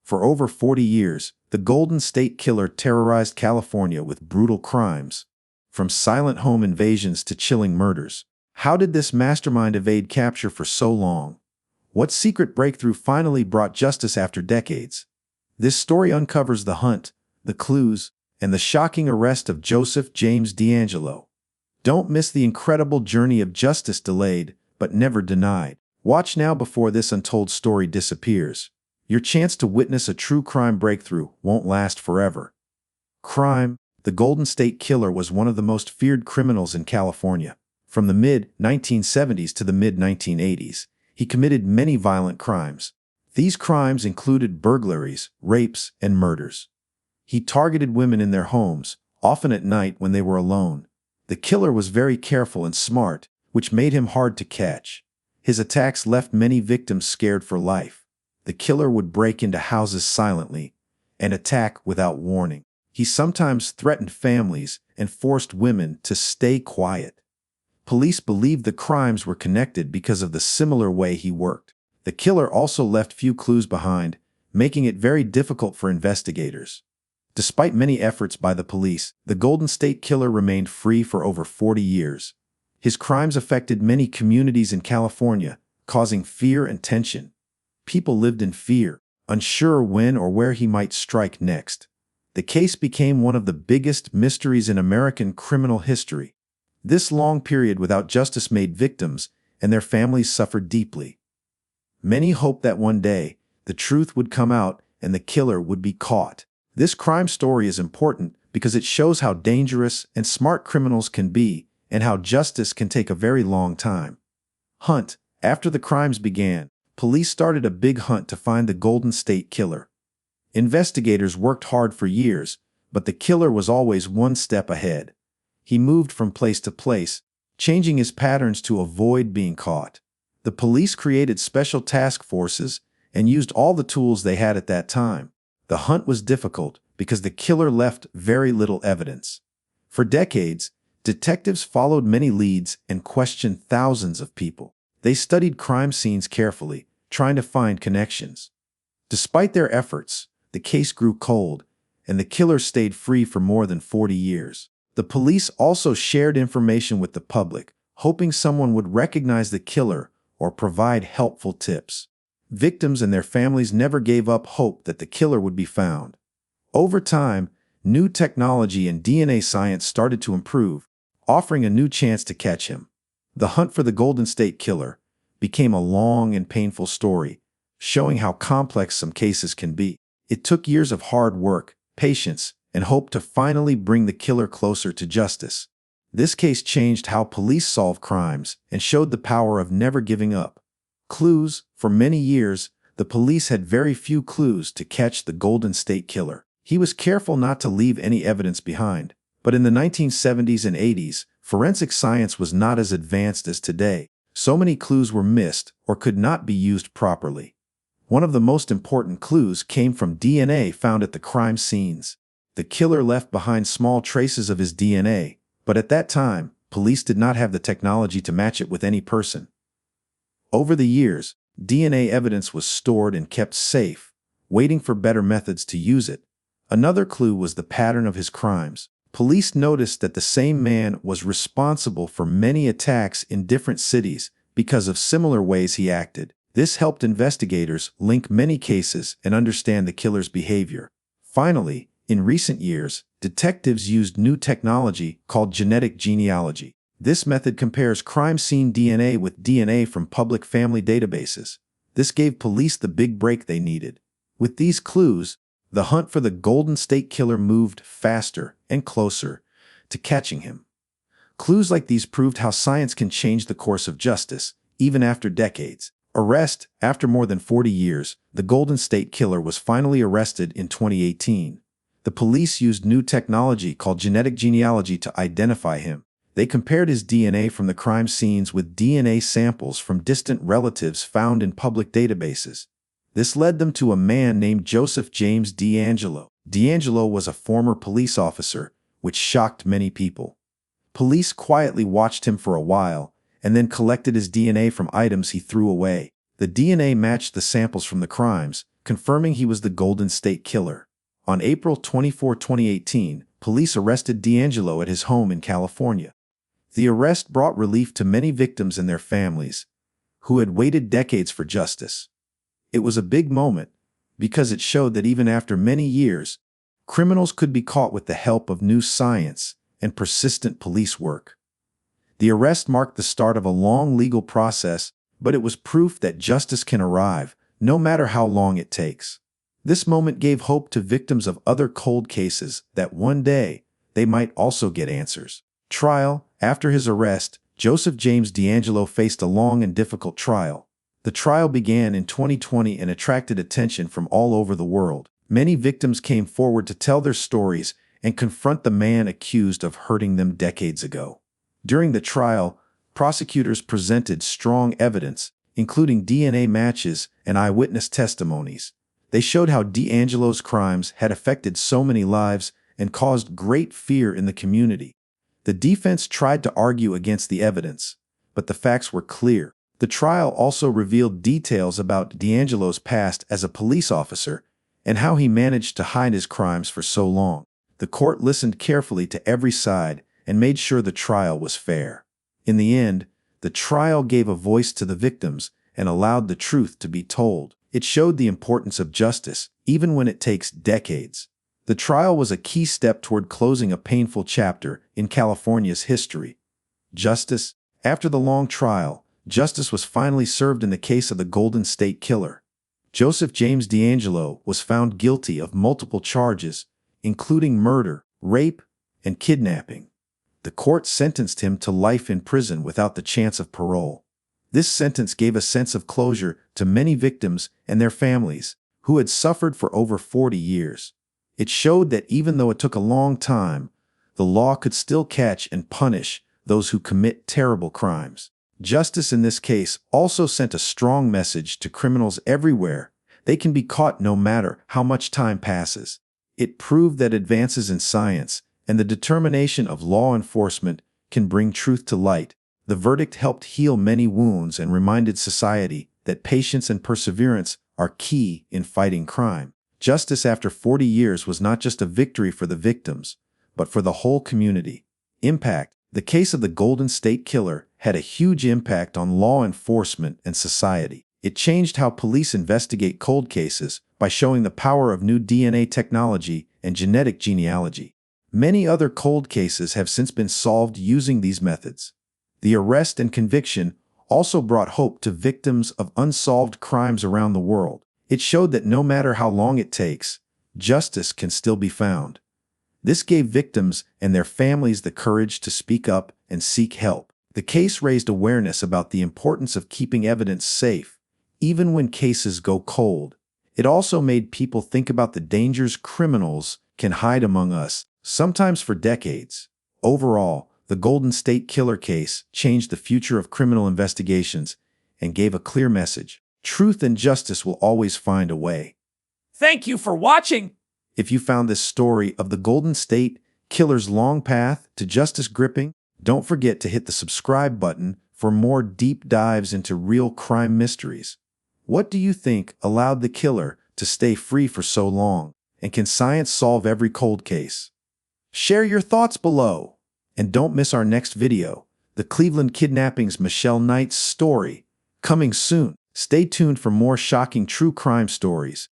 For over 40 years, the Golden State Killer terrorized California with brutal crimes, from silent home invasions to chilling murders. How did this mastermind evade capture for so long? What secret breakthrough finally brought justice after decades? This story uncovers the hunt, the clues, and the shocking arrest of Joseph James DeAngelo. Don't miss the incredible journey of justice delayed, but never denied. Watch now before this untold story disappears. Your chance to witness a true crime breakthrough won't last forever. Crime. The Golden State Killer was one of the most feared criminals in California. From the mid-1970s to the mid-1980s, he committed many violent crimes. These crimes included burglaries, rapes, and murders. He targeted women in their homes, often at night when they were alone. The killer was very careful and smart, which made him hard to catch. His attacks left many victims scared for life. The killer would break into houses silently and attack without warning. He sometimes threatened families and forced women to stay quiet. Police believed the crimes were connected because of the similar way he worked. The killer also left few clues behind, making it very difficult for investigators. Despite many efforts by the police, the Golden State Killer remained free for over 40 years. His crimes affected many communities in California, causing fear and tension. People lived in fear, unsure when or where he might strike next. The case became one of the biggest mysteries in American criminal history. This long period without justice made victims and their families suffer deeply. Many hoped that one day the truth would come out and the killer would be caught. This crime story is important because it shows how dangerous and smart criminals can be and how justice can take a very long time. Hunt. After the crimes began, police started a big hunt to find the Golden State Killer. Investigators worked hard for years, but the killer was always one step ahead. He moved from place to place, changing his patterns to avoid being caught. The police created special task forces and used all the tools they had at that time. The hunt was difficult because the killer left very little evidence. For decades, detectives followed many leads and questioned thousands of people. They studied crime scenes carefully, trying to find connections. Despite their efforts, the case grew cold, and the killer stayed free for more than 40 years. The police also shared information with the public, hoping someone would recognize the killer or provide helpful tips. Victims and their families never gave up hope that the killer would be found. Over time, new technology and DNA science started to improve, offering a new chance to catch him. The hunt for the Golden State Killer became a long and painful story, showing how complex some cases can be. It took years of hard work, patience, and hope to finally bring the killer closer to justice. This case changed how police solve crimes and showed the power of never giving up. Clues. For many years, the police had very few clues to catch the Golden State Killer. He was careful not to leave any evidence behind. But in the 1970s and 80s, forensic science was not as advanced as today. So many clues were missed or could not be used properly. One of the most important clues came from DNA found at the crime scenes. The killer left behind small traces of his DNA, but at that time, police did not have the technology to match it with any person. Over the years, DNA evidence was stored and kept safe, waiting for better methods to use it. Another clue was the pattern of his crimes. Police noticed that the same man was responsible for many attacks in different cities because of similar ways he acted. This helped investigators link many cases and understand the killer's behavior. Finally, in recent years, detectives used new technology called genetic genealogy. This method compares crime scene DNA with DNA from public family databases. This gave police the big break they needed. With these clues, the hunt for the Golden State Killer moved faster and closer to catching him. Clues like these proved how science can change the course of justice, even after decades. Arrest. After more than 40 years, the Golden State Killer was finally arrested in 2018. The police used new technology called genetic genealogy to identify him. They compared his DNA from the crime scenes with DNA samples from distant relatives found in public databases. This led them to a man named Joseph James DeAngelo. DeAngelo was a former police officer, which shocked many people. Police quietly watched him for a while and then collected his DNA from items he threw away. The DNA matched the samples from the crimes, confirming he was the Golden State Killer. On April 24, 2018, police arrested DeAngelo at his home in California. The arrest brought relief to many victims and their families, who had waited decades for justice. It was a big moment because it showed that even after many years, criminals could be caught with the help of new science and persistent police work. The arrest marked the start of a long legal process, but it was proof that justice can arrive, no matter how long it takes. This moment gave hope to victims of other cold cases that one day they might also get answers. Trial. After his arrest, Joseph James DeAngelo faced a long and difficult trial. The trial began in 2020 and attracted attention from all over the world. Many victims came forward to tell their stories and confront the man accused of hurting them decades ago. During the trial, prosecutors presented strong evidence, including DNA matches and eyewitness testimonies. They showed how DeAngelo's crimes had affected so many lives and caused great fear in the community. The defense tried to argue against the evidence, but the facts were clear. The trial also revealed details about DeAngelo's past as a police officer and how he managed to hide his crimes for so long. The court listened carefully to every side and made sure the trial was fair. In the end, the trial gave a voice to the victims and allowed the truth to be told. It showed the importance of justice, even when it takes decades. The trial was a key step toward closing a painful chapter in California's history. Justice. After the long trial, justice was finally served in the case of the Golden State Killer. Joseph James DeAngelo was found guilty of multiple charges, including murder, rape, and kidnapping. The court sentenced him to life in prison without the chance of parole. This sentence gave a sense of closure to many victims and their families, who had suffered for over 40 years. It showed that even though it took a long time, the law could still catch and punish those who commit terrible crimes. Justice in this case also sent a strong message to criminals everywhere. They can be caught no matter how much time passes. It proved that advances in science and the determination of law enforcement can bring truth to light. The verdict helped heal many wounds and reminded society that patience and perseverance are key in fighting crime. Justice after 40 years was not just a victory for the victims, but for the whole community. Impact. The case of the Golden State Killer had a huge impact on law enforcement and society. It changed how police investigate cold cases by showing the power of new DNA technology and genetic genealogy. Many other cold cases have since been solved using these methods. The arrest and conviction also brought hope to victims of unsolved crimes around the world. It showed that no matter how long it takes, justice can still be found. This gave victims and their families the courage to speak up and seek help. The case raised awareness about the importance of keeping evidence safe, even when cases go cold. It also made people think about the dangers criminals can hide among us, sometimes for decades. Overall, the Golden State Killer case changed the future of criminal investigations and gave a clear message. Truth and justice will always find a way. Thank you for watching. If you found this story of the Golden State Killer's long path to justice gripping, don't forget to hit the subscribe button for more deep dives into real crime mysteries. What do you think allowed the killer to stay free for so long? And can science solve every cold case? Share your thoughts below. And don't miss our next video, the Cleveland Kidnappings Michelle Knight's story, coming soon. Stay tuned for more shocking true crime stories.